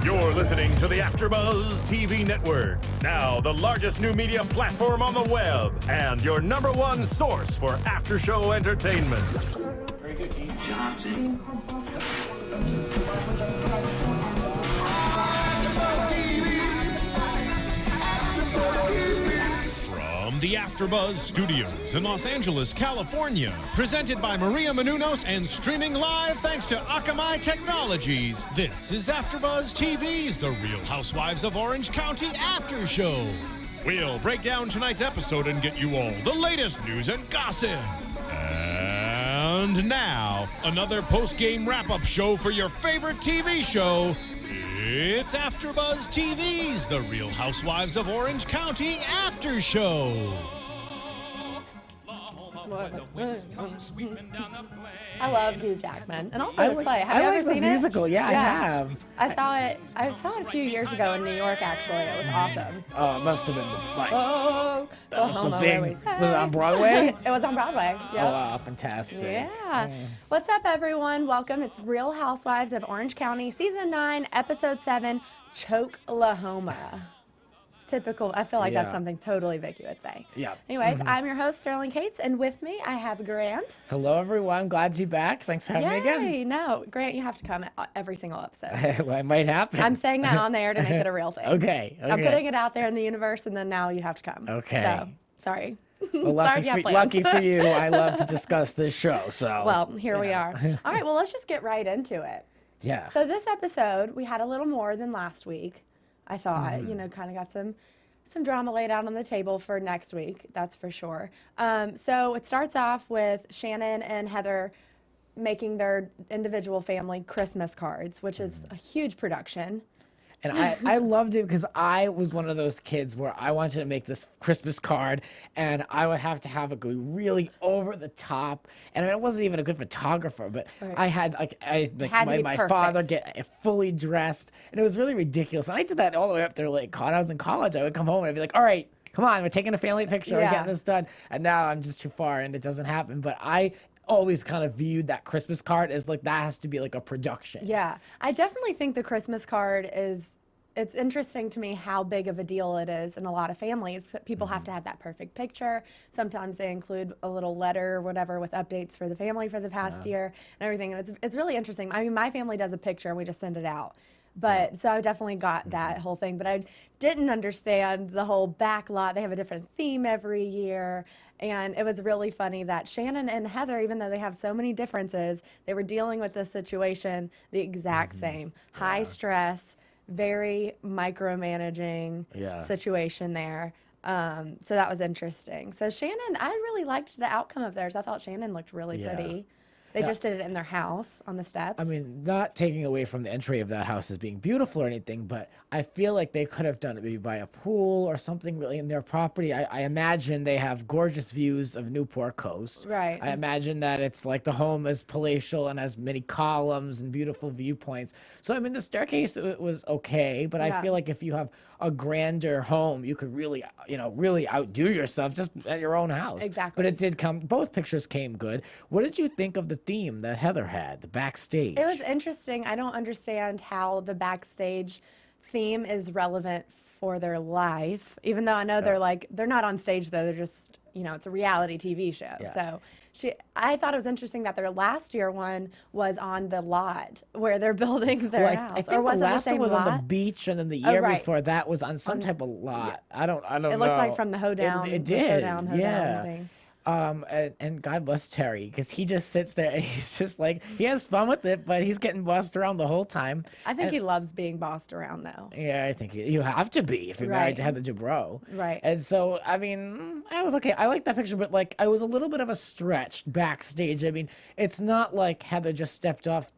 You're listening to the AFTERBUZZ TV network, now the largest new media platform on the web, and your #1 source for after-show entertainment. Very good, Keith. From the AFTERBUZZ Studios in Los Angeles, California, presented by Maria Menounos and streaming live thanks to Akamai Technologies, this is AFTERBUZZ TV's The Real Housewives of Orange County After Show. We'll break down tonight's episode and get you all the latest news and gossip. And now, another post-game wrap-up show for your favorite TV show. It's AFTERBUZZ TV's The Real Housewives of Orange County After Show. I love Hugh Jackman, and also this play. Have you ever seen it? Musical. Yeah, I have. I saw it a few years ago in New York. Actually, it was awesome. Oh, it must have been like Oh, the big. Was it on Broadway? It was on Broadway. Yeah. Oh, wow, fantastic. Yeah. What's up, everyone? Welcome. It's Real Housewives of Orange County, Season 9, Episode 7, Choke-Lahoma. Typical. I feel like that's something totally Vicki would say. Yeah. Anyways, I'm your host, Sterling Cates, and with me, I have Grant. Hello, everyone. Glad to be back. Thanks for having me again. Yay! No, Grant, you have to come every single episode. Well, it might happen. I'm saying that on there to make it a real thing. Okay. I'm putting it out there in the universe, and then now you have to come. Okay. So, sorry. Well, lucky for you, I love to discuss this show. So. Well, here we are. All right. Well, let's just get right into it. Yeah. So this episode, we had a little more than last week. I thought, kind of got some drama laid out on the table for next week. That's for sure. So it starts off with Shannon and Heather making their individual family Christmas cards, which is a huge production. And I loved it because I was one of those kids where I wanted to make this Christmas card, and I would have to have it go really over the top. And I mean, I wasn't even a good photographer, but I had my father get fully dressed, and it was really ridiculous. And I did that all the way up there, like when I was in college. I would come home and I'd be like, "All right, come on, we're taking a family picture, we're getting this done." And now I'm just too far, and it doesn't happen. But I always kind of viewed that Christmas card as like that has to be like a production. Yeah, I definitely think the Christmas card it's interesting to me how big of a deal it is in a lot of families. People have to have that perfect picture. Sometimes they include a little letter or whatever with updates for the family for the past year and everything. And it's really interesting. I mean, my family does a picture and we just send it out. But so I definitely got that whole thing. But I didn't understand the whole back lot. They have a different theme every year. And it was really funny that Shannon and Heather, even though they have so many differences, they were dealing with this situation the exact same. High stress, very micromanaging situation there. So that was interesting. So Shannon, I really liked the outcome of theirs. I thought Shannon looked really pretty. They just did it in their house on the steps. I mean, not taking away from the entry of that house as being beautiful or anything, but I feel like they could have done it maybe by a pool or something really in their property. I imagine they have gorgeous views of Newport Coast. Right. I imagine that it's like the home is palatial and has many columns and beautiful viewpoints. So, I mean, the staircase was okay, but I feel like if you have a grander home, you could really, really outdo yourself just at your own house. Exactly. But it did come, both pictures came good. What did you think of the theme that Heather had, the backstage? It was interesting. I don't understand how the backstage theme is relevant for their life, even though I know they're not on stage though. They're just, it's a reality TV show. So I thought it was interesting that their last year one was on the lot where they're building their house. I think the last one was on the beach, and then the year before that was on some type of lot. I don't know. It looked like from the hoedown. It did. Hoedown thing. And God bless Terry, because he just sits there and he's just like, he has fun with it, but he's getting bossed around the whole time. I think he loves being bossed around, though. Yeah, I think you have to be if you're married to Heather Dubrow. Right. And so, I mean, I was okay. I like that picture, but like, I was a little bit of a stretch backstage. I mean, it's not like Heather just stepped off,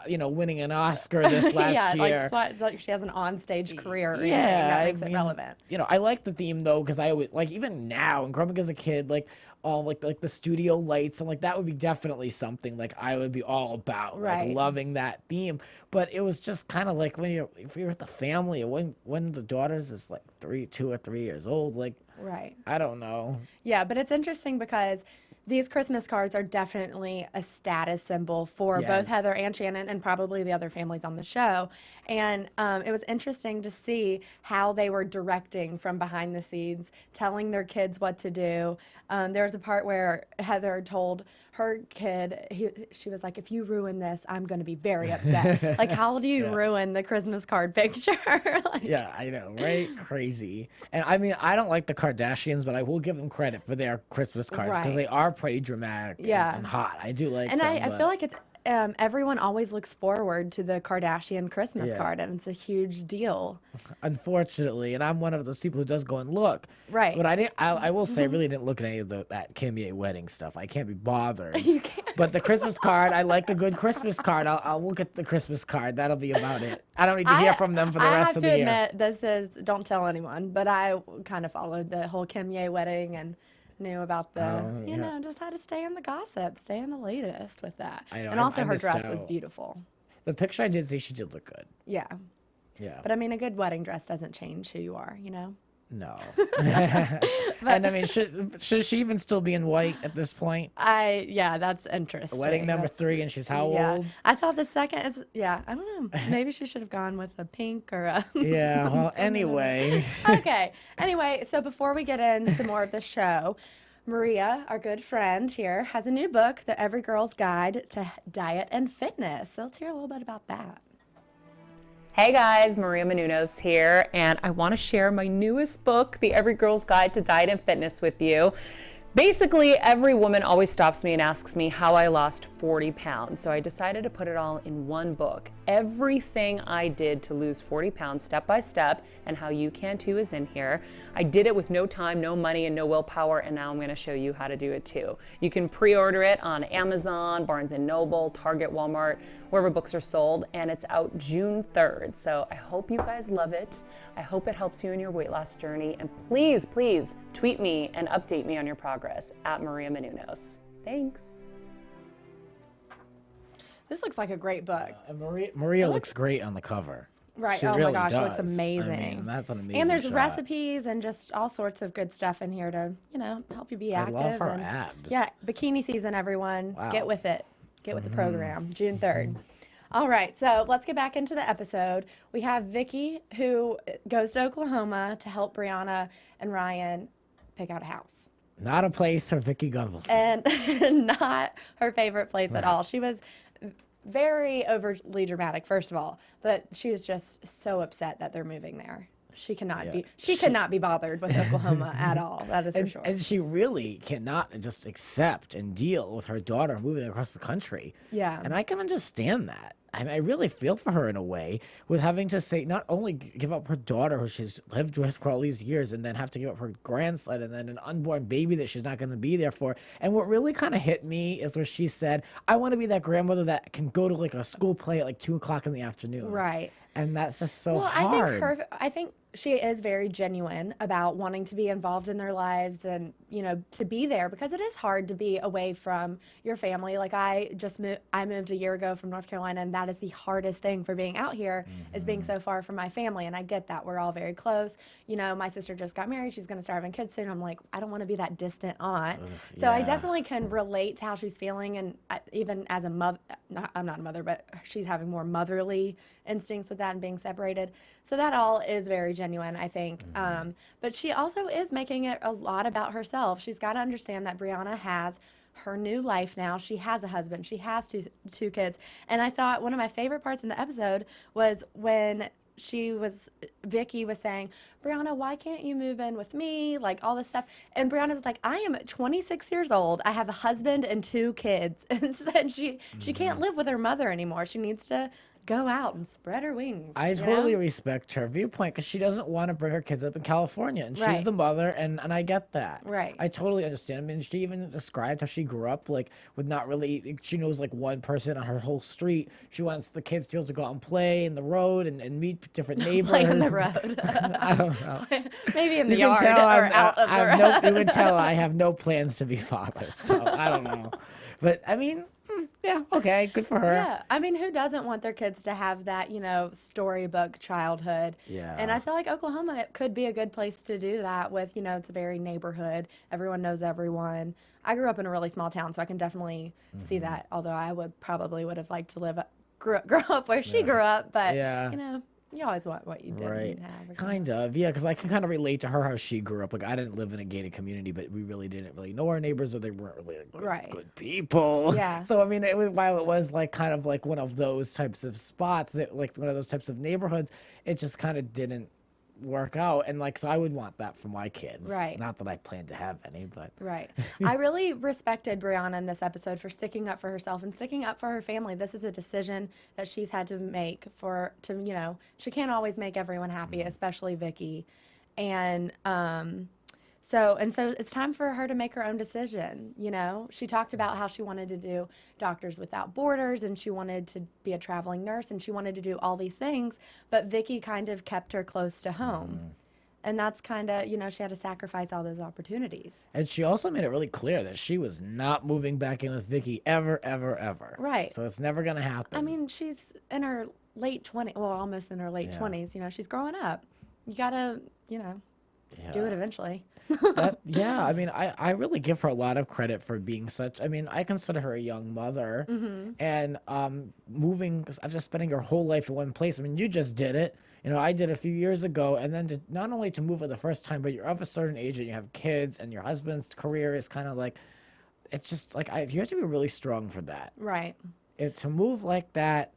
winning an Oscar this last year. Like she has an on-stage career. Or yeah, that makes it relevant. I like the theme though, because I always like even now and growing up as a kid, like all like the studio lights and like that would be definitely something like I would be all about, like loving that theme. But it was just kind of like if you're with the family, when the daughters is like 2 or 3 years old, like I don't know. Yeah, but it's interesting because these Christmas cards are definitely a status symbol for both Yes. Heather and Shannon and probably the other families on the show. And it was interesting to see how they were directing from behind the scenes, telling their kids what to do. There was a part where Heather told her kid, she was like, if you ruin this, I'm going to be very upset. Like, how do you ruin the Christmas card picture? Like, Yeah, I know, right? Crazy. And I mean, I don't like the Kardashians, but I will give them credit for their Christmas cards because Right. they are pretty dramatic and hot. I do like and them. I feel like it's everyone always looks forward to the Kardashian Christmas card, and it's a huge deal. Unfortunately, and I'm one of those people who does go and look. Right. But I will say, I really didn't look at any of that Kim Ye wedding stuff. I can't be bothered. You can't. But the Christmas card, I like a good Christmas card. I'll look at the Christmas card. That'll be about it. I don't need to hear from them for the rest of the year. I have to admit, this is, don't tell anyone, but I kind of followed the whole Kim Ye wedding and knew about the, you know, just how to stay in the gossip, stay in the latest with that. I know, and also I her missed dress was out. beautiful. The picture I did see, she did look good. Yeah. Yeah. But I mean, a good wedding dress doesn't change who you are, you know? No. And I mean, should she even still be in white at this point? Yeah, that's interesting. Wedding number That's- 3, and she's how yeah. old? I thought the second is, I don't know. Maybe she should have gone with a pink or a. Yeah, well, anyway. Okay. Anyway, so before we get into more of the show, Maria, our good friend here, has a new book, The Every Girl's Guide to Diet and Fitness. So let's hear a little bit about that. Hey guys, Maria Menounos here, and I want to share my newest book, The Every Girl's Guide to Diet and Fitness, with you. Basically, every woman always stops me and asks me how I lost 40 pounds. So I decided to put it all in one book. Everything I did to lose 40 pounds step by step, and how you can too, is in here. I did it with no time, no money, and no willpower, and now I'm going to show you how to do it too. You can pre-order it on Amazon, Barnes & Noble, Target, Walmart, wherever books are sold, and it's out June 3rd. So I hope you guys love it. I hope it helps you in your weight loss journey, and please, please tweet me and update me on your progress at Maria Menounos. Thanks. This looks like a great book. And Maria looks great on the cover. Right. She Oh really my gosh, it looks does. amazing. I mean, that's an amazing And there's shot. recipes and just all sorts of good stuff in here to, you know, help you be I active. love her and, abs. Yeah, bikini season, everyone. Wow. Get with it. Get with the program. June 3rd. All right, so let's get back into the episode. We have Vicki, who goes to Oklahoma to help Brianna and Ryan pick out a house. Not a place for Vicki Gunvalson. And not her favorite place at all. She was very overly dramatic, first of all, but she was just so upset that they're moving there. She cannot be. She could not be bothered with Oklahoma at all. That is for sure. And she really cannot just accept and deal with her daughter moving across the country. Yeah. And I can understand that. I really feel for her in a way with having to say not only give up her daughter who she's lived with for all these years and then have to give up her grandson and then an unborn baby that she's not going to be there for. And what really kind of hit me is where she said, I want to be that grandmother that can go to like a school play at like 2 o'clock in the afternoon. Right. And that's just so Well, hard. I think she is very genuine about wanting to be involved in their lives and, you know, to be there because it is hard to be away from your family. Like I moved a year ago from North Carolina, and that is the hardest thing for being out here is being so far from my family. And I get that. We're all very close. You know, my sister just got married. She's going to start having kids soon. I'm like, I don't want to be that distant aunt. So I yeah. definitely can relate to how she's feeling. And even as a mother, I'm not a mother, but she's having more motherly instincts with that and being separated. So that all is very genuine, I think. But she also is making it a lot about herself. She's got to understand that Brianna has her new life now. She has a husband. She has two kids. And I thought one of my favorite parts in the episode was when Vicki was saying, Brianna, why can't you move in with me? Like all this stuff. And Brianna's like, I am 26 years old. I have a husband and 2 kids. And said she can't live with her mother anymore. She needs to go out and spread her wings. I you totally know? respect her viewpoint because she doesn't want to bring her kids up in California, and she's Right. the mother, and I get that. Right. I totally understand. I mean, she even described how she grew up like with not really. She knows like one person on her whole street. She wants the kids to be able to go out and play in the road and meet different neighbors. Play on the road. I don't know. Maybe in the You can yard tell or I'm- out of the I road. have no, you can tell I have no plans to be father, so I don't know. But I mean, Yeah, okay, good for her. Yeah, I mean, who doesn't want their kids to have that, storybook childhood? Yeah. And I feel like Oklahoma could be a good place to do that with, it's a very neighborhood. Everyone knows everyone. I grew up in a really small town, so I can definitely see that. Although I would have liked to grow up where she grew up, but Yeah. you always want what you didn't Right. have. Kind of, yeah, because I can kind of relate to her how she grew up. Like, I didn't live in a gated community, but we really didn't really know our neighbors, or they weren't really like, Right. good people. Yeah. So, I mean, while it was like kind of like one of those types of spots, like one of those types of neighborhoods, it just kind of didn't work out. And like, so I would want that for my kids. Right. Not that I plan to have any, but. Right. I really respected Brianna in this episode for sticking up for herself and sticking up for her family. This is a decision that she's had to make she can't always make everyone happy, especially Vicki. And so it's time for her to make her own decision. She talked about how she wanted to do Doctors Without Borders, and she wanted to be a traveling nurse, and she wanted to do all these things, but Vicki kind of kept her close to home. And that's kind of, she had to sacrifice all those opportunities. And she also made it really clear that she was not moving back in with Vicki ever, ever, ever. Right. So it's never going to happen. I mean, she's in her late 20s, well, almost in her late 20s, she's growing up. You got to, do it eventually. Yeah, I mean, I really give her a lot of credit for being such. I mean, I consider her a young mother, and moving, after spending her whole life in one place. I mean, you just did it. I did a few years ago, and then to not only to move for the first time, but you're of a certain age and you have kids, and your husband's career is kind of like, it's just like you have to be really strong for that. Right. To move like that,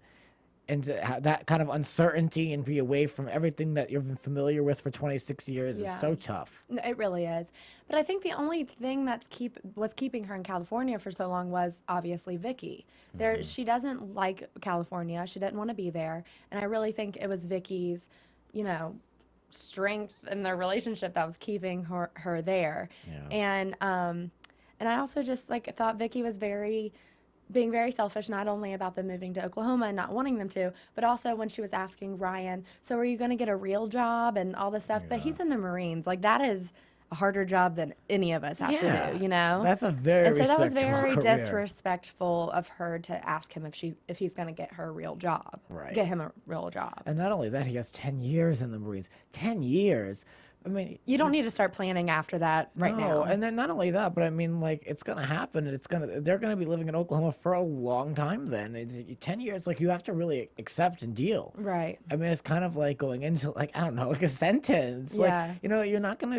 and to have that kind of uncertainty and be away from everything that you've been familiar with for 26 years is so tough. It really is. But I think the only thing was keeping her in California for so long was obviously Vicki. She doesn't like California. She didn't want to be there. And I really think it was Vicki's, strength in their relationship that was keeping her there. Yeah. And I also just thought Vicki was being very selfish, not only about them moving to Oklahoma and not wanting them to, but also when she was asking Ryan, so are you going to get a real job and all this stuff? But he's in the Marines. Like, that is a harder job than any of us have to do, That's a very And so that was respectable very career. disrespectful of her to ask him if he's going to get her a real job. Right. Get him a real job. And not only that, he has 10 years in the Marines. 10 years. I mean, You don't need to start planning after that right now. And then not only that, but I mean, like, it's gonna happen, and they're gonna be living in Oklahoma for a long time. Then 10 years, like, you have to really accept and deal. Right. I mean, it's kind of like going into, like, I don't know, like a sentence. Yeah. Like,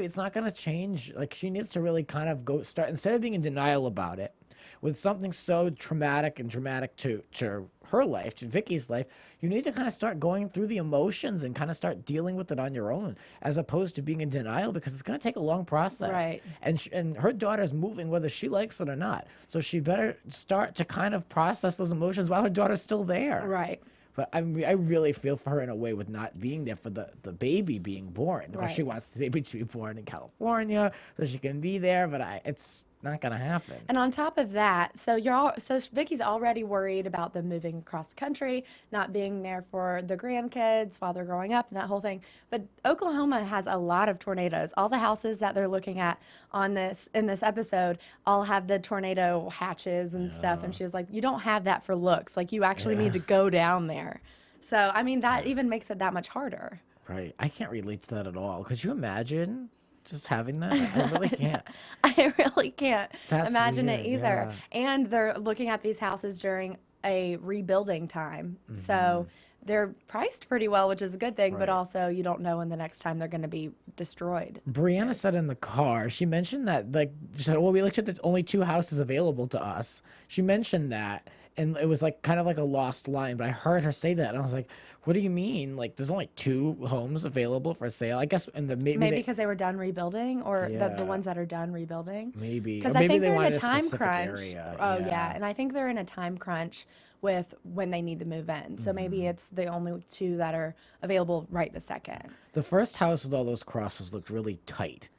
it's not gonna change. Like, she needs to really kind of start, instead of being in denial about it, with something so traumatic and dramatic to her life, to Vicki's life, you need to kind of start going through the emotions and kind of start dealing with it on your own, as opposed to being in denial, because it's going to take a long process. Right. And her daughter's moving whether she likes it or not. So she better start to kind of process those emotions while her daughter's still there. Right. But I really feel for her in a way with not being there for the baby being born. Because Right. she wants the baby to be born in California so she can be there, but it's not going to happen. And on top of that, so Vicki's already worried about them moving across the country, not being there for the grandkids while they're growing up and that whole thing. But Oklahoma has a lot of tornadoes. All the houses that they're looking at in this episode all have the tornado hatches and stuff. And she was like, you don't have that for looks. Like, you actually need to go down there. So, I mean, that even makes it that much harder. Right. I can't relate to that at all. Could you imagine just having that? I really can't. I really can't That's imagine weird, it either. yeah. And they're looking at these houses during a rebuilding time. So they're priced pretty well, which is a good thing, but Right. also you don't know when the next time they're going to be destroyed. Brianna said in the car, she mentioned that, like, she said, well, we looked at the only 2 houses available to us. She mentioned that, and it was like kind of like a lost line, but I heard her say that, and I was like, what do you mean? Like, there's only 2 homes available for sale? I guess, and Maybe because they were done rebuilding, or the Yeah. ones that are done rebuilding. maybe, Because or I maybe think they they're in wanted a time specific crunch. area. Oh, yeah. And I think they're in a time crunch with when they need to move in. So maybe it's the only 2 that are available right this second. The first house with all those crosses looked really tight.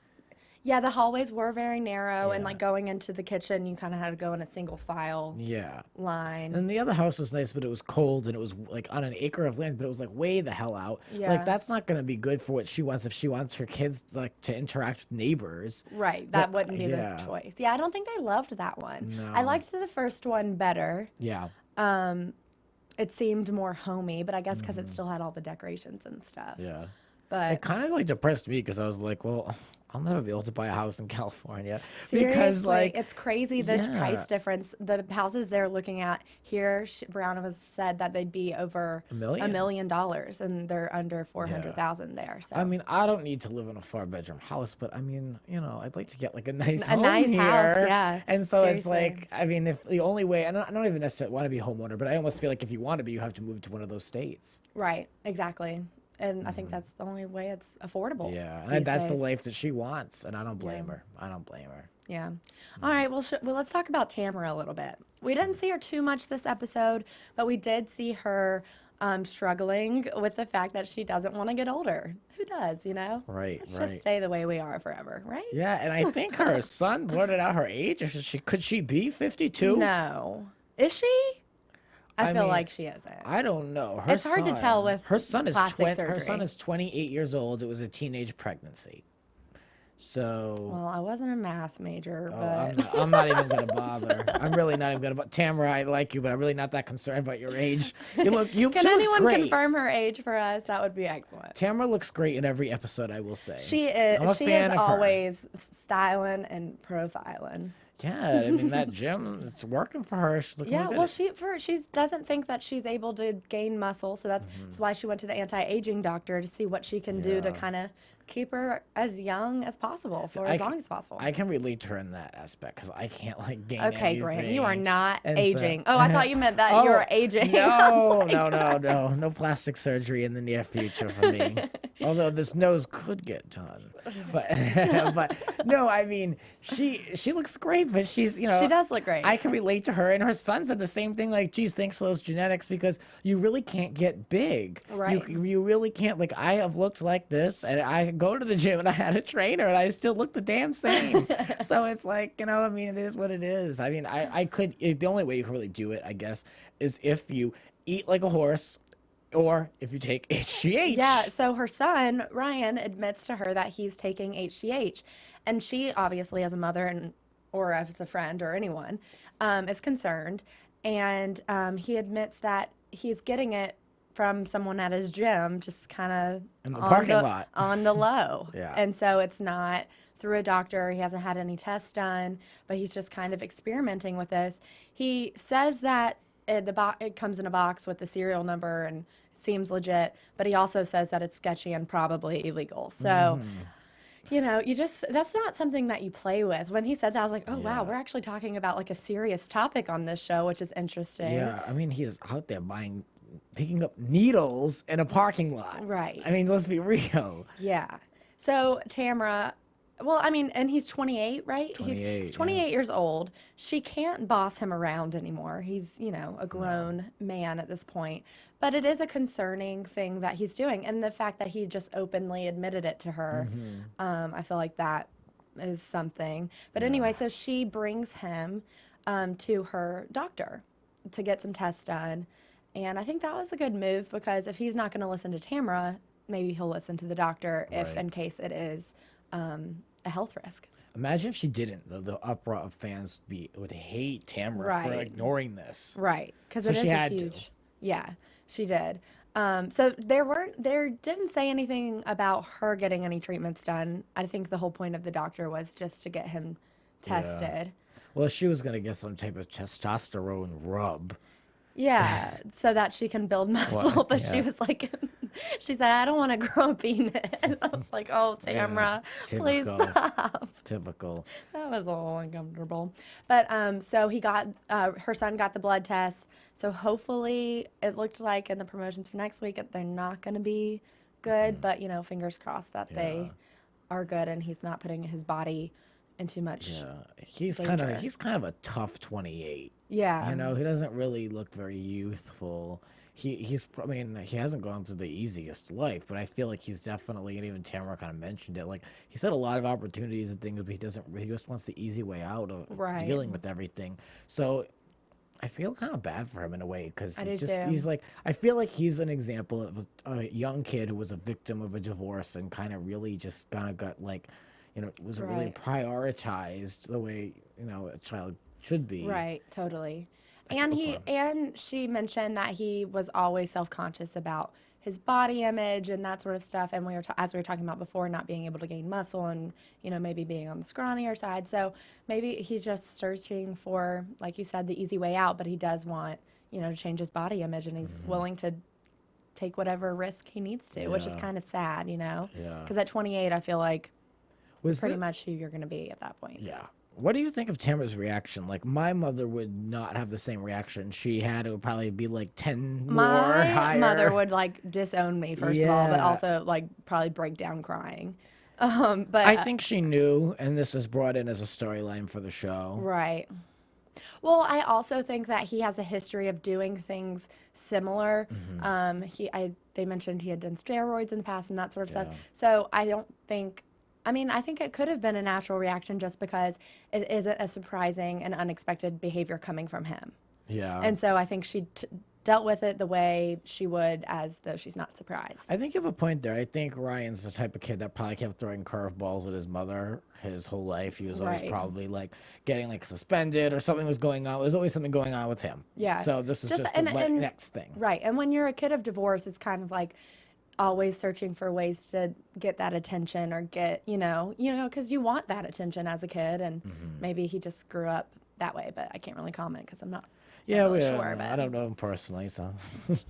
Yeah, the hallways were very narrow, and Yeah. like going into the kitchen, you kind of had to go in a single file Yeah. line. And the other house was nice, but it was cold and it was like on an acre of land, but it was like way the hell out. Yeah. Like that's not going to be good for what she wants if she wants her kids like to interact with neighbors. Right, that But, wouldn't be yeah. the choice. Yeah, I don't think I loved that one. No. I liked the first one better. Yeah. It seemed more homey, but I guess because it still had all the decorations and stuff. Yeah. But It kind of like depressed me because I was like, well, I'll never be able to buy a house in California seriously, because like it's crazy the yeah. price difference. The houses they're looking at here, Brown was said that they'd be over $1 million? and they're under 400,000 there. So I mean, I don't need to live in a 4-bedroom house, but I mean, you know, I'd like to get like a nice A home nice here. house, yeah. And so it's Seriously. like, I mean, if the only way, and I don't even necessarily want to be a homeowner, but I almost feel like if you want to be, you have to move to one of those states. right, exactly. And I think that's the only way it's affordable. Yeah, these and that's the days. life that she wants, and I don't blame her. I don't blame her. Yeah. All right. Well, let's talk about Tamra a little bit. We didn't see her too much this episode, but we did see her struggling with the fact that she doesn't want to get older. Who does, you know? Right, Let's right. just stay the way we are forever, right? Yeah, and I think her son blurted out her age. Or could she be 52? No. Is she? I feel mean, like she isn't. I don't know. Her It's hard to tell with her son is plastic her son surgery. is 28 years old. It was a teenage pregnancy. So Well, I wasn't a math major, oh, but I'm not even gonna bother. I'm really not even gonna. Tamara, I like you, but I'm really not that concerned about your age. You look. can she looks anyone great. confirm her age for us? That would be excellent. Tamara looks great in every episode. I will say. She is. I'm a She fan is of her. always styling and profiling. Yeah, I mean that gym, it's working for her. She's looking Yeah, good. well, she doesn't think that she's able to gain muscle, so that's why she went to the anti-aging doctor to see what she can do to Yeah. kind of keep her as young as possible for as long as possible. I can relate to her in that aspect because I can't like gain Okay, Grant, you are anything. not And so- aging. Oh, I thought you meant that Oh, you're aging. I was No, like, no plastic surgery in the near future for me. Although this nose could get done, but but no, I mean she looks great, but she's She does look great. I can relate to her, and her son said the same thing. Like, geez, thanks to those genetics, because you really can't get big. Right. You really can't. Like, I have looked like this, and I go to the gym, and I had a trainer, and I still look the damn same. So it's like, you know, I mean, it is what it is. I mean, I could. The only way you can really do it, I guess, is if you eat like a horse, or if you take HGH. Yeah, so her son, Ryan, admits to her that he's taking HGH. And she, obviously, as a mother and or as a friend or anyone, is concerned. And he admits that he's getting it from someone at his gym, just kind of In the parking lot. on the low. Yeah. And so it's not through a doctor. He hasn't had any tests done, but he's just kind of experimenting with this. He says that it comes in a box with the serial number and seems legit, but he also says that it's sketchy and probably illegal. So, you know, that's not something that you play with. When he said that, I was like, oh, wow, Yeah. we're actually talking about like a serious topic on this show, which is interesting. Yeah, I mean, he's out there picking up needles in a parking lot. Right. I mean, let's be real. Yeah. So Tamra, well, I mean, and he's 28, right? 28, He's 28 years old. She can't boss him around anymore. He's, you know, a grown man at this point. But it is a concerning thing that he's doing. And the fact that he just openly admitted it to her, I feel like that is something. But anyway, so she brings him to her doctor to get some tests done. And I think that was a good move because if he's not going to listen to Tamra, maybe he'll listen to the doctor if Right. in case it is a health risk. Imagine if she didn't. The uproar of fans would hate Tamra for Right. ignoring this. Right. Because So it is she a had to. huge. Yeah, she did. So there didn't say anything about her getting any treatments done. I think the whole point of the doctor was just to get him tested. Well, she was going to get some type of testosterone rub. Yeah, so that she can build muscle. But she yeah. was like, she said, I don't want to grow a penis. I was like, oh, Tamra, please Typical. stop. Typical. That was a little uncomfortable. But so he got, her son got the blood test. So hopefully it looked like in the promotions for next week that they're not going to be good. But, you know, fingers crossed that they are good and he's not putting his body in too much. Yeah, he's danger. kind of a tough 28. Yeah. You know, he doesn't really look very youthful. I mean, he hasn't gone through the easiest life, but I feel like he's definitely, and even Tamra kind of mentioned it, like he's had a lot of opportunities and things, but he just wants the easy way out of Right. dealing with everything. So I feel kind of bad for him in a way, because I do too. he's like, I feel like he's an example of a young kid who was a victim of a divorce and kind of really just kind of got like, you know, wasn't really Right. prioritized the way, you know, a child should be. Right, totally. feel And she mentioned that he was always self-conscious about his body image and that sort of stuff. And as we were talking about before, not being able to gain muscle and, you know, maybe being on the scrawnier side. So maybe he's just searching for, like you said, the easy way out, but he does want, you know, to change his body image, and he's willing to take whatever risk he needs to, which is Yeah. kind of sad, you know? Yeah. Because at 28, I feel like Was pretty the- much who you're going to be at that point. Yeah. What do you think of Tamara's reaction? Like, my mother would not have the same reaction she had. It would probably be like 10 more My higher. mother would like disown me first of all, but Yeah. also like probably break down crying. But I think she knew, and this was brought in as a storyline for the show. right. Well, I also think that he has a history of doing things similar. They mentioned he had done steroids in the past and that sort of Yeah. stuff. So I don't think. I mean, I think it could have been a natural reaction just because it isn't a surprising and unexpected behavior coming from him. Yeah. And so I think she dealt with it the way she would, as though she's not surprised. I think you have a point there. I think Ryan's the type of kid that probably kept throwing curveballs at his mother his whole life. He was always Right. probably like getting like suspended or something was going on. There's always something going on with him. Yeah. So this was just the and- next thing. Right. And when you're a kid of divorce, it's kind of like always searching for ways to get that attention or get, because you want that attention as a kid. And maybe he just grew up that way, but I can't really comment because I'm not Yeah, really we sure. I But, don't know him personally, so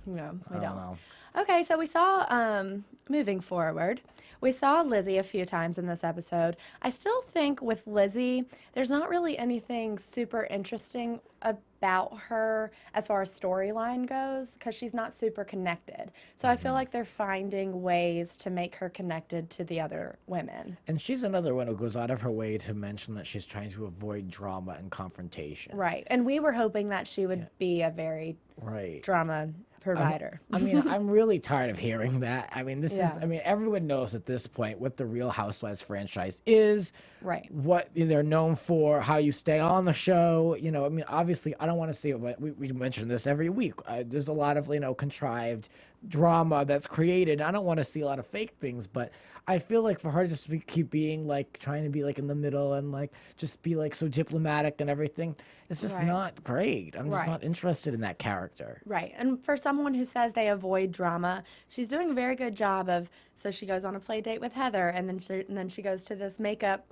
we I don't. don't know. Okay, so we saw, moving forward, we saw Lizzie a few times in this episode. I still think with Lizzie, there's not really anything super interesting about her as far as storyline goes because she's not super connected. So I feel like they're finding ways to make her connected to the other women. And she's another one who goes out of her way to mention that she's trying to avoid drama and confrontation. Right. And we were hoping that she would be a very Right. drama provider. I mean, I'm really tired of hearing that. I mean, Yeah. everyone knows at this point what the Real Housewives franchise is, Right. what they're known for, how you stay on the show. You know, I mean, obviously, I don't want to see it, but we mention this every week. There's a lot of, contrived drama that's created. I don't want to see a lot of fake things, but I feel like for her to just keep being like trying to be like in the middle and like just be like so diplomatic and everything, it's just Right. not great. I'm just Right. not interested in that character. Right. And for someone who says they avoid drama, she's doing a very good job of, so she goes on a play date with Heather and then she goes to this makeup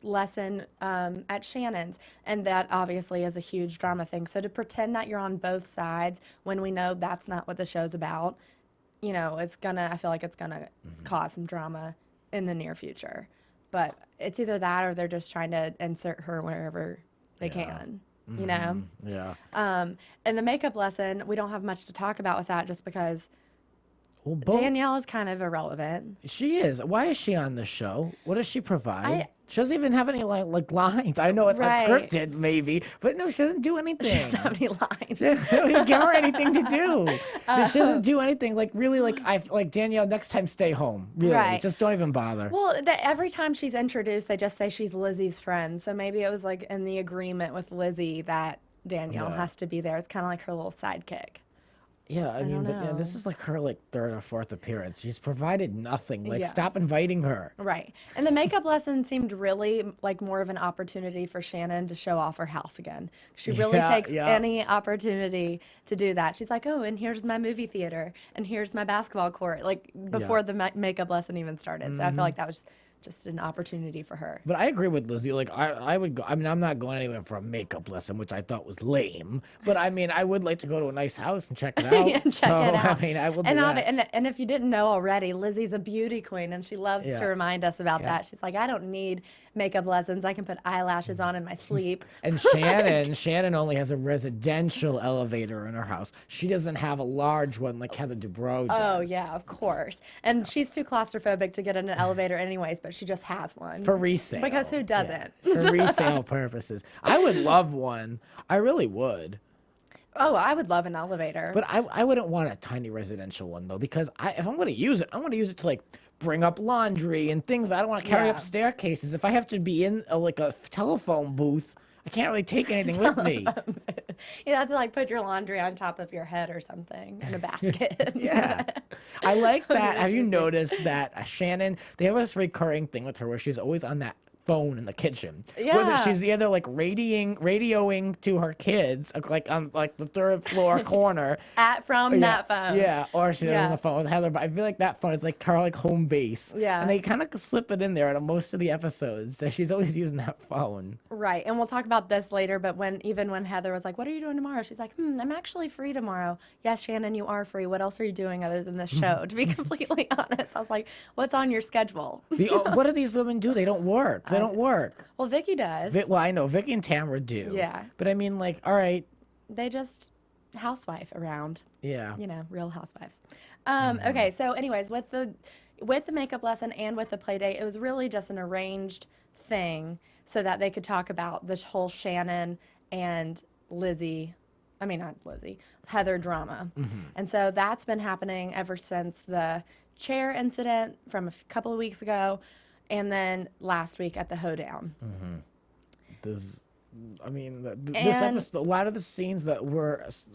lesson at Shannon's, and that obviously is a huge drama thing. So to pretend that you're on both sides when we know that's not what the show's about, I feel like it's gonna cause some drama in the near future. But it's either that or they're just trying to insert her wherever they can, Yeah. And the makeup lesson, we don't have much to talk about with that just because Well, both, Danielle is kind of irrelevant. she is. Why is she on the show? What does she provide? She doesn't even have any like lines. I know it's Right. unscripted, maybe, but no, she doesn't do anything. She doesn't have any lines. She doesn't give her anything to do. She doesn't do anything. Like really, like Danielle. Next time, stay home. Really, Right. just don't even bother. Well, every time she's introduced, they just say she's Lizzie's friend. So maybe it was like in the agreement with Lizzie that Danielle Yeah. has to be there. It's kind of like her little sidekick. Yeah, I mean, don't but yeah, this know. is like her like third or fourth appearance. She's provided nothing. Like, Yeah. stop inviting her. Right. And the makeup lesson seemed really like more of an opportunity for Shannon to show off her house again. She really Yeah, takes yeah. any opportunity to do that. She's like, oh, and here's my movie theater, and here's my basketball court, like before the makeup lesson even started. So I feel like that was just an opportunity for her. But I agree with Lizzie. Like, I would go. I mean, I'm not going anywhere for a makeup lesson, which I thought was lame. But I mean, I would like to go to a nice house and check it out. Yeah, check so, it out. I mean, I will do and, that. and if you didn't know already, Lizzie's a beauty queen, and she loves Yeah. to remind us about Yeah. that. She's like, I don't need makeup lessons. I can put eyelashes on in my sleep. And Shannon only has a residential elevator in her house. She doesn't have a large one like Heather Dubrow does. Oh, yeah, of course. And she's too claustrophobic to get in an elevator anyways, but she just has one. For resale. Because who doesn't? Yeah, for resale purposes. I would love one. I really would. Oh, I would love an elevator. But I wouldn't want a tiny residential one, though, because if I'm going to use it, I'm going to use it to, like, bring up laundry and things I don't want to carry up staircases. If I have to be in, a telephone booth, I can't really take anything with me. You have to, like, put your laundry on top of your head or something in a basket. Yeah. I like that. Have you noticed that Shannon, they have this recurring thing with her where she's always on that phone in the kitchen. Yeah. Whether she's either like radioing to her kids, like on like the third floor corner. From that phone. Yeah, or she's on the phone with Heather. But I feel like that phone is like her like home base. Yeah. And they kind of slip it in there in most of the episodes that she's always using that phone. Right. And we'll talk about this later, but when Heather was like, "What are you doing tomorrow?" She's like, "I'm actually free tomorrow." Yes, Shannon, you are free. What else are you doing other than this show? To be completely honest. I was like, "What's on your schedule?" What do these women do? They don't work. They don't work. Well, Vicki does. Well, I know Vicki and Tamra do. Yeah. But I mean, like, all right. They just housewife around. Yeah. You know, real housewives. Okay, so anyways, with the makeup lesson and with the play date, it was really just an arranged thing so that they could talk about this whole Shannon and Heather drama. And so that's been happening ever since the chair incident from a couple of weeks ago, and then last week at the hoedown. This episode, a lot of the scenes that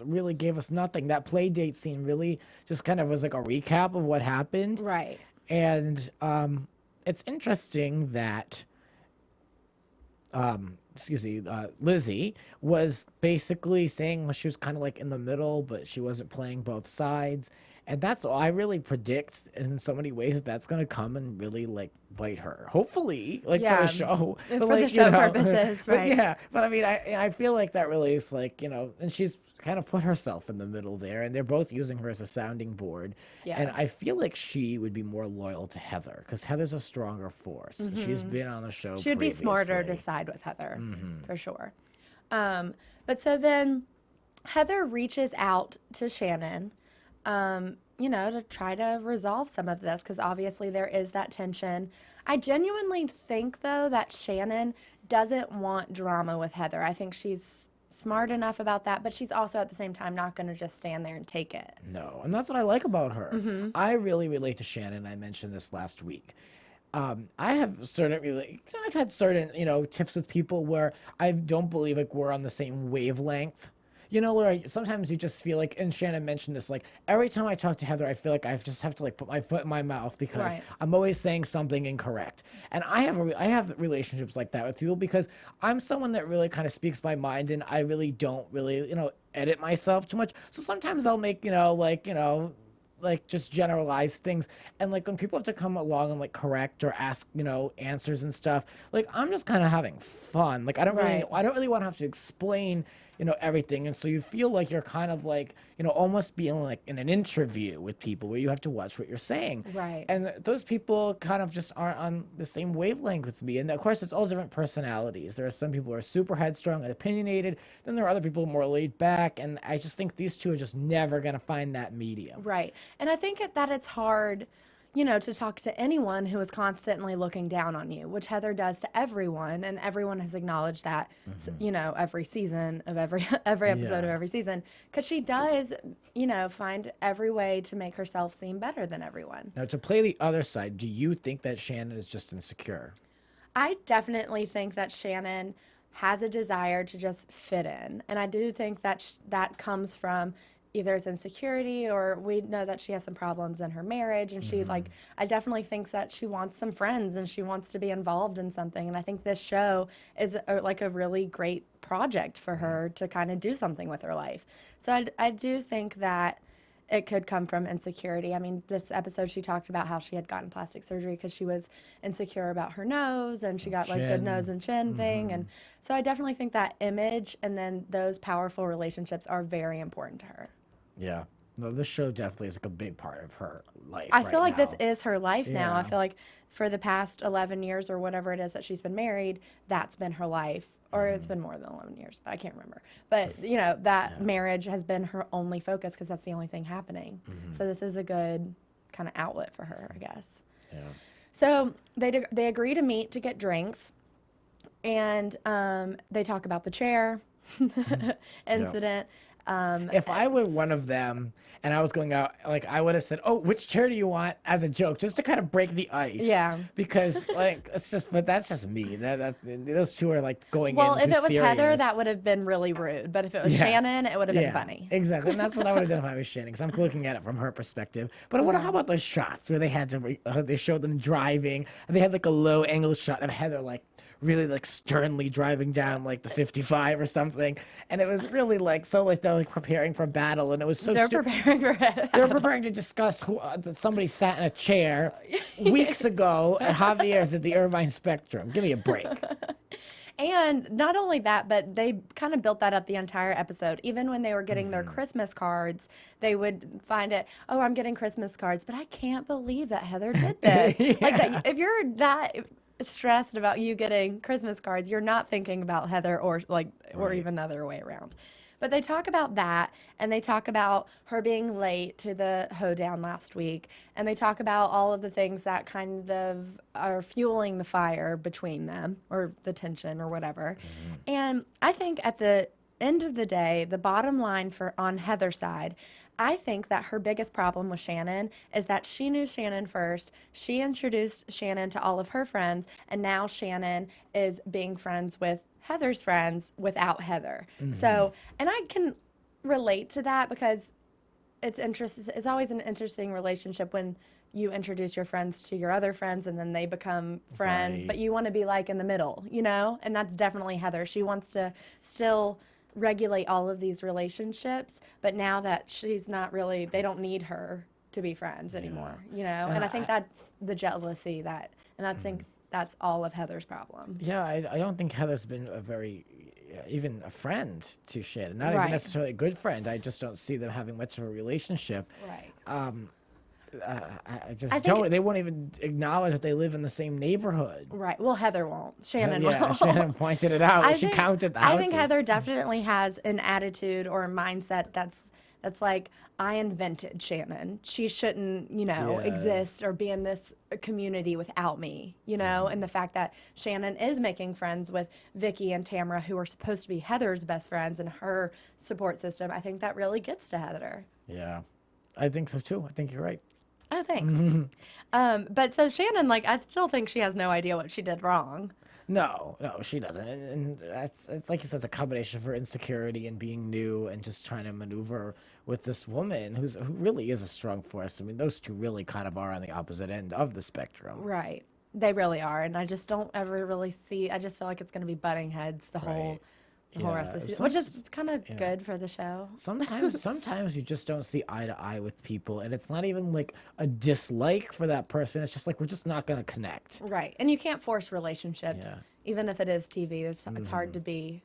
really gave us nothing. That play date scene really just kind of was like a recap of what happened. Right. And it's interesting that Lizzie was basically saying she was kind of like in the middle, but she wasn't playing both sides. And that's all I really predict in so many ways that's going to come and really like bite her. Hopefully, like for the show. For but, like, the show purposes, right. Yeah. But I mean, I feel like that really is like, and she's kind of put herself in the middle there, and they're both using her as a sounding board. Yeah. And I feel like she would be more loyal to Heather because Heather's a stronger force. She's been on the show. She would be smarter to side with Heather, for sure. But so then Heather reaches out to Shannon, to try to resolve some of this because obviously there is that tension. I genuinely think, though, that Shannon doesn't want drama with Heather. I think she's smart enough about that, but she's also at the same time not going to just stand there and take it. No, and that's what I like about her. I really relate to Shannon. I mentioned this last week. I've had certain, tiffs with people where I don't believe like we're on the same wavelength. Where sometimes you just feel like, and Shannon mentioned this, like every time I talk to Heather, I feel like I just have to like put my foot in my mouth because I'm always saying something incorrect. And I have relationships like that with people because I'm someone that really kind of speaks my mind, and I really don't really, edit myself too much. So sometimes I'll make, like just generalize things, and like when people have to come along and like correct or ask answers and stuff, like I'm just kind of having fun. Like I don't really want to have to explain everything, and so you feel like you're kind of like almost being like in an interview with people where you have to watch what you're saying, right? And those people kind of just aren't on the same wavelength with me. And of course it's all different personalities. There are some people who are super headstrong and opinionated, then there are other people more laid back, and I just think these two are just never going to find that medium, right? And I think that it's hard to talk to anyone who is constantly looking down on you, which Heather does to everyone, and everyone has acknowledged that, every season of every episode of every season, because she does, find every way to make herself seem better than everyone. Now, to play the other side, do you think that Shannon is just insecure? I definitely think that Shannon has a desire to just fit in, and I do think that that comes from either it's insecurity, or we know that she has some problems in her marriage, and she I definitely think that she wants some friends and she wants to be involved in something, and I think this show is a really great project for her to kind of do something with her life. So I do think that it could come from insecurity. I mean, this episode she talked about how she had gotten plastic surgery because she was insecure about her nose, and she got like the nose and chin thing, and so I definitely think that image and then those powerful relationships are very important to her. Yeah. No, this show definitely is like a big part of her life. I feel like now. this is her life now. I feel like for the past 11 years or whatever it is that she's been married, that's been her life. Or it's been more than 11 years, but I can't remember. But, that marriage has been her only focus because that's the only thing happening. So this is a good kind of outlet for her, I guess. Yeah. So they agree to meet to get drinks, and they talk about the chair incident. If I were one of them and I was going out, like I would have said, "Oh, which chair do you want?" as a joke, just to kind of break the ice. Yeah. Because like but that's just me. Those two are like going Well, in if too it was serious. Heather, that would have been really rude. But if it was Shannon, it would have been funny. Exactly, and that's what I would have done if I was Shannon, because I'm looking at it from her perspective. But how about those shots where they had to they showed them driving, and they had like a low angle shot of Heather like really like sternly driving down like the 55 or something, and it was really like so like they're like preparing for battle, and it was so They're preparing for it. they were preparing to discuss who that somebody sat in a chair weeks ago at Javier's at the Irvine Spectrum. Give me a break. And not only that, but they kind of built that up the entire episode. Even when they were getting their Christmas cards, they would find it, oh, I'm getting Christmas cards, but I can't believe that Heather did this. Like that, if you're that stressed about you getting Christmas cards, you're not thinking about Heather or even the other way around. But they talk about that, and they talk about her being late to the hoedown last week, and they talk about all of the things that kind of are fueling the fire between them, or the tension, or whatever. And I think at the end of the day, the bottom line on Heather's side, I think that her biggest problem with Shannon is that she knew Shannon first. She introduced Shannon to all of her friends, and now Shannon is being friends with Heather's friends without Heather. So, and I can relate to that because it's always an interesting relationship when you introduce your friends to your other friends and then they become friends, Right. but you want to be like in the middle, you know? And that's definitely Heather. She wants to still regulate all of these relationships, but now that she's not really, they don't need her to be friends anymore, you know? And I think that's the jealousy that's all of Heather's problem. Yeah, I don't think Heather's been a very, even a friend to Shannon. Not Right. even necessarily a good friend. I just don't see them having much of a relationship. Right. I just think don't. They won't even acknowledge that they live in the same neighborhood. Right. Well, Heather won't. Shannon Yeah, will. Shannon pointed it out. She counted the houses. I think Heather definitely has an attitude or a mindset that's like, I invented Shannon. She shouldn't, exist or be in this community without me, and the fact that Shannon is making friends with Vicki and Tamra, who are supposed to be Heather's best friends and her support system, I think that really gets to Heather. Yeah, I think so too. I think you're right. Oh, thanks. But so Shannon, I still think she has no idea what she did wrong. No, she doesn't. And it's like you said, it's a combination of her insecurity and being new and just trying to maneuver with this woman who really is a strong force. I mean, those two really kind of are on the opposite end of the spectrum. Right. They really are. And I just don't ever really I just feel like it's going to be butting heads the whole rest of the season, which is kind of good for the show. Sometimes you just don't see eye to eye with people, and it's not even like a dislike for that person. It's just like we're just not going to connect. Right. And you can't force relationships, Yeah. even if it is TV. It's hard to be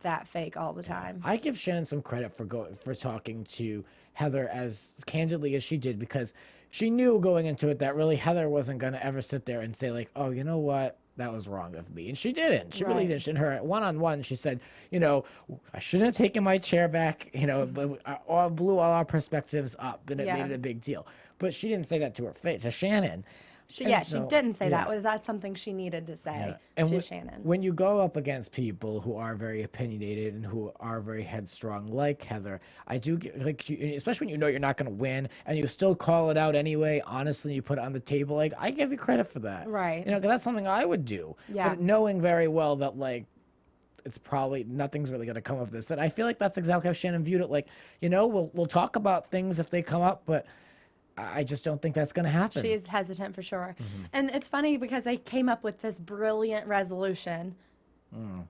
that fake all the time. I give Shannon some credit for talking to Heather as candidly as she did, because she knew going into it that really Heather wasn't going to ever sit there and say like, oh, you know what? That was wrong of me. And she didn't. She really didn't. In her one-on-one, she said, I shouldn't have taken my chair back, but I blew all our perspectives up, and it made it a big deal. But she didn't say that to her face, to Shannon. She didn't say that. Was that something she needed to say to Shannon? When you go up against people who are very opinionated and who are very headstrong, like Heather, I do get, especially when you're not going to win and you still call it out anyway. Honestly, you put it on the table. I give you credit for that, right? Because that's something I would do. Yeah. But knowing very well that it's probably nothing's really going to come of this, and I feel like that's exactly how Shannon viewed it. We'll talk about things if they come up, but I just don't think that's going to happen. She's hesitant for sure. And it's funny because they came up with this brilliant resolution.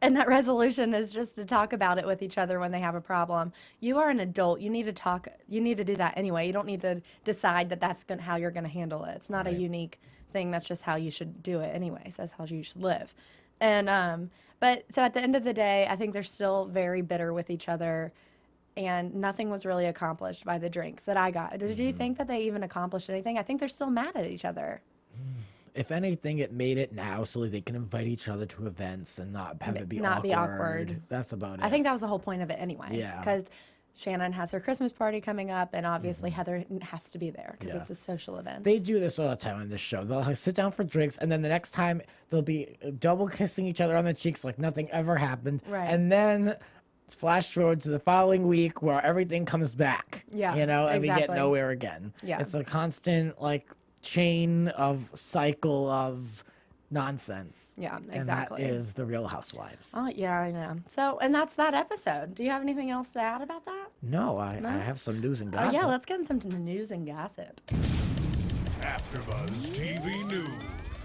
And that resolution is just to talk about it with each other when they have a problem. You are an adult. You need to talk. You need to do that anyway. You don't need to decide that that's how you're going to handle it. It's not a unique thing. That's just how you should do it anyway. So that's how you should live. And but so at the end of the day, I think they're still very bitter with each other. And nothing was really accomplished by the drinks that I got. Did you think that they even accomplished anything? I think they're still mad at each other. If anything, it made it now so they can invite each other to events and not have it be Not awkward. be awkward. That's about it. I think that was the whole point of it anyway. Yeah. Because Shannon has her Christmas party coming up, and obviously Heather has to be there because it's a social event. They do this all the time on this show. They'll like, sit down for drinks, and then the next time they'll be double kissing each other on the cheeks like nothing ever happened. Right. And then flash forward to the following week where everything comes back. Yeah, You know, and we get exactly. nowhere again. Yeah. It's a constant like chain of cycle of nonsense. Yeah, And exactly. that is the Real Housewives. Oh, yeah, I know. So, and that's that episode. Do you have anything else to add about that? No, I have some news and Oh, gossip. yeah, let's get into some news and gossip. AfterBuzz TV News.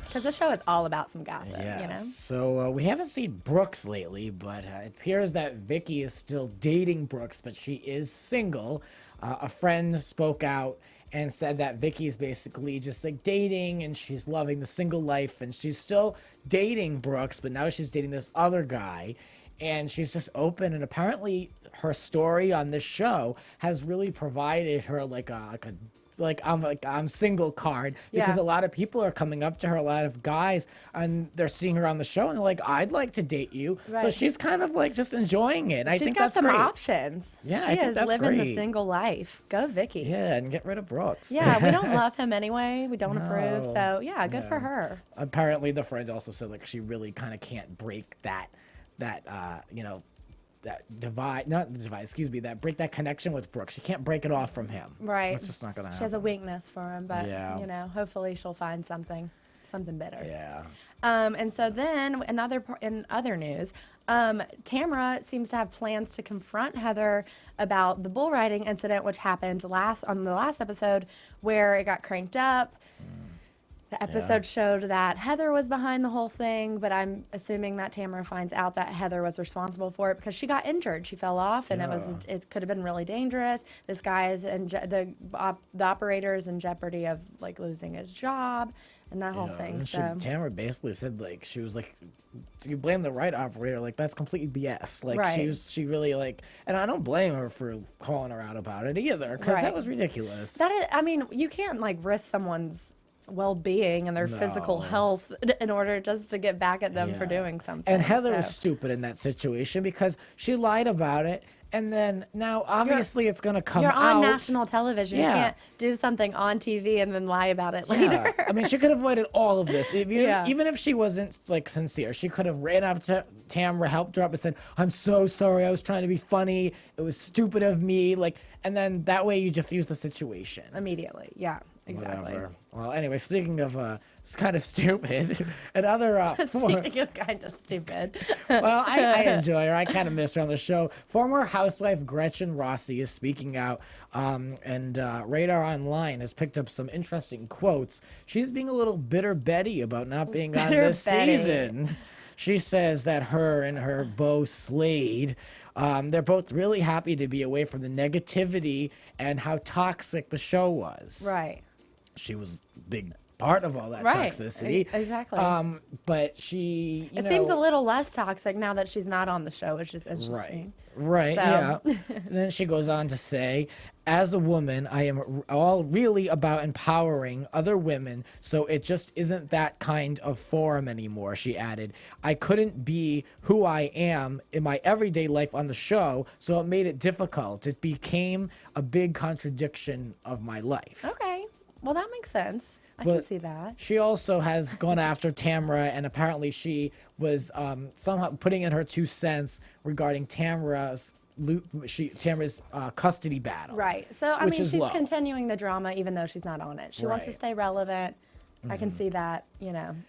Because the show is all about some gossip, Yes. you know? So we haven't seen Brooks lately, but it appears that Vicki is still dating Brooks, but she is single. A friend spoke out and said that Vicki is basically just like dating and she's loving the single life and she's still dating Brooks, but now she's dating this other guy and she's just open. And apparently her story on this show has really provided her like I'm single card because Yeah. a lot of people are coming up to her, a lot of guys, and they're seeing her on the show and they're like, I'd like to date you. So Right. she's kind of like just enjoying it. I She's think got that's some great. options. Yeah, she I think is that's living the great. single life. Go, Vicki. Yeah, and get rid of Brooks. Yeah, we don't love him anyway. We don't approve. No. So, yeah, good for her. Apparently the friend also said like she really kind of can't break that break that connection with Brooks. She can't break it off from him. Right. It's just not gonna happen. She has a weakness for him, but, Yeah. you know, hopefully she'll find something better. Yeah. And so then in other news, Tamra seems to have plans to confront Heather about the bull riding incident, which happened on the last episode where it got cranked up. The episode showed that Heather was behind the whole thing, but I'm assuming that Tamra finds out that Heather was responsible for it because she got injured. She fell off, and it could have been really dangerous. This guy is the operator is in jeopardy of like losing his job and that whole thing. So Tamara basically said like she was like, you blame the right operator, like that's completely BS. Like Right. she really like, and I don't blame her for calling her out about it either because Right. that was ridiculous. that is, I mean, you can't like risk someone's well-being and their physical No. health in order just to get back at them for Yeah. doing something. And Heather was so. stupid in that situation because she lied about it, and then now obviously it's gonna come You're out. on national television. Yeah. You can't do something on TV and then lie about it later. Yeah. I mean, she could have avoided all of this. Yeah. Even if she wasn't like sincere, she could have ran up to Tamra, helped her up, and said, "I'm so sorry. I was trying to be funny. It was stupid of me." Like, and then that way you diffuse the situation. Immediately. Yeah, exactly. Whatever. Well, anyway, speaking of it's kind of stupid, another Speaking of kind of stupid. well, I enjoy her. I kind of missed her on the show. Former housewife Gretchen Rossi is speaking out, and Radar Online has picked up some interesting quotes. She's being a little bitter Betty about not being on Bitter this Betty. season. She says that her and her beau Slade, they're both really happy to be away from the negativity and how toxic the show was. Right. She was a big part of all that Right. toxicity. Exactly. But she, It seems a little less toxic now that she's not on the show, which is interesting. Right, So- yeah. And then she goes on to say, as a woman, I am all really about empowering other women, so it just isn't that kind of forum anymore, she added. I couldn't be who I am in my everyday life on the show, so it made it difficult. It became a big contradiction of my life. Okay. Well, that makes sense. I can But see that. She also has gone after Tamra, and apparently she was somehow putting in her 2 cents regarding Tamra's custody battle. Right. So, I which mean, is she's low. continuing the drama even though she's not on it. She wants to Right. stay relevant. I can see that,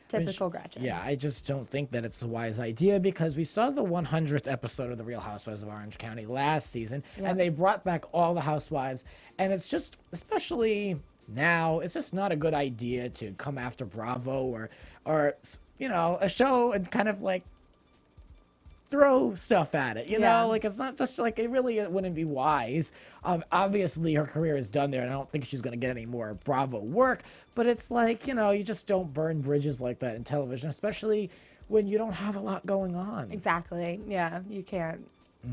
typical Gretchen. Yeah, I just don't think that it's a wise idea because we saw the 100th episode of The Real Housewives of Orange County last season, Yeah. and they brought back all the housewives, and it's just, especially now, it's just not a good idea to come after Bravo or a show and kind of like throw stuff at it, you Yeah. know, like it's not just like it wouldn't be wise. Obviously her career is done there and I don't think she's going to get any more Bravo work, but it's like, you just don't burn bridges like that in television, especially when you don't have a lot going on. Exactly. Yeah, you can't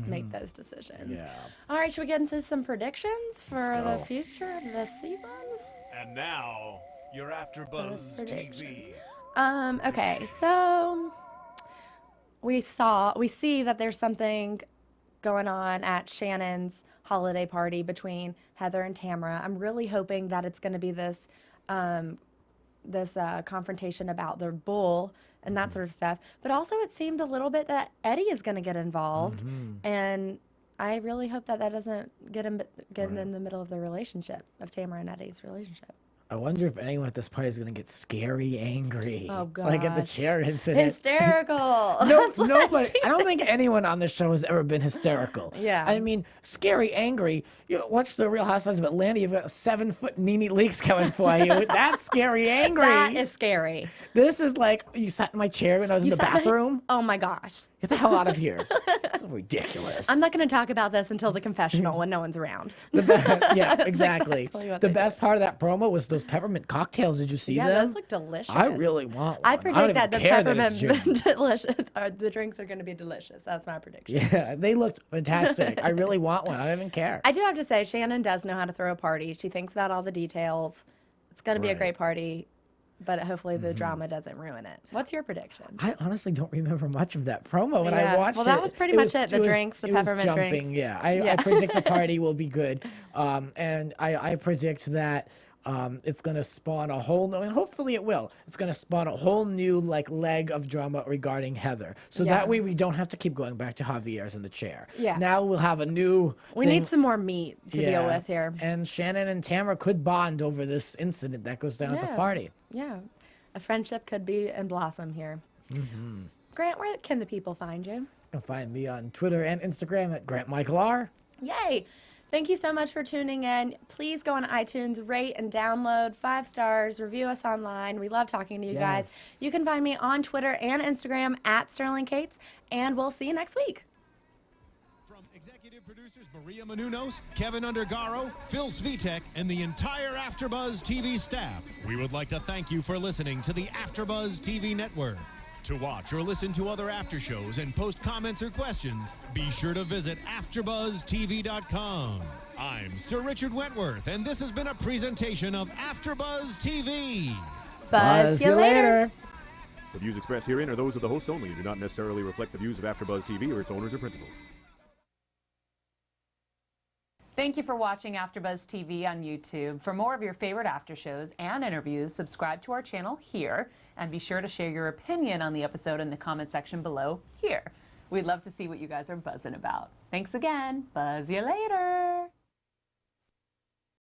make those decisions. Yeah. All right, should we get into some predictions for the go. future of this season? And now, your AfterBuzz TV. Okay, so we see that there's something going on at Shannon's holiday party between Heather and Tamra. I'm really hoping that it's going to be this confrontation about their bull and that sort of stuff. But also it seemed a little bit that Eddie is going to get involved. And I really hope that doesn't get in the middle of the relationship, of Tamra and Eddie's relationship. I wonder if anyone at this party is going to get scary angry. Oh, God. Like at the chair incident. Hysterical. Nobody. I don't think anyone on this show has ever been hysterical. Yeah. I mean, scary, angry. You watch the Real Housewives of Atlanta. You've got 7-foot Nene Leakes coming for you. That's scary, angry. That is scary. This is like you sat in my chair when I was in the bathroom. Oh my gosh. Get the hell out of here. This is ridiculous. I'm not going to talk about this until the confessional when no one's around. Yeah, exactly. exactly what The they best part of that promo was those peppermint cocktails. Did you see them? Yeah, those look delicious. I really want one. I don't predict even that the care that it's peppermint gin. delicious, or the drinks are going to be delicious. That's my prediction. Yeah, they looked fantastic. I really want one. I don't even care. I do have to say, Shannon does know how to throw a party. She thinks about all the details. It's going to be a Right. great party, but hopefully the drama doesn't ruin it. What's your prediction? I honestly don't remember much of that promo when Yeah. I watched it. Well, that was pretty much it. The drinks, the it was peppermint jumping, drinks. Yeah, I Yeah. predict the party will be good, and I predict that it's going to spawn a whole new, and hopefully it will. It's going to spawn a whole new like leg of drama regarding Heather. So Yeah. that way we don't have to keep going back to Javier's in the chair. Yeah. Now we'll have a new. We thing. need some more meat to deal Yeah. with here. And Shannon and Tamra could bond over this incident that goes down at the Yeah. party. Yeah, a friendship could be and blossom here. Grant, where can the people find you? You can find me on Twitter and Instagram at Grant Michael R. Yay! Thank you so much for tuning in. Please go on iTunes, rate and download 5 stars, review us online. We love talking to you guys. Yes. You can find me on Twitter and Instagram at Sterling Cates, and we'll see you next week. From executive producers Maria Menounos, Kevin Undergaro, Phil Svitek, and the entire AfterBuzz TV staff, we would like to thank you for listening to the AfterBuzz TV network. To watch or listen to other after shows and post comments or questions, be sure to visit AfterBuzzTV.com. I'm Sir Richard Wentworth, and this has been a presentation of AfterBuzz TV. Buzz you later. The views expressed herein are those of the hosts only and do not necessarily reflect the views of AfterBuzz TV or its owners or principals. Thank you for watching AfterBuzz TV on YouTube. For more of your favorite after shows and interviews, subscribe to our channel here, and be sure to share your opinion on the episode in the comment section below here. We'd love to see what you guys are buzzing about. Thanks again. Buzz you later.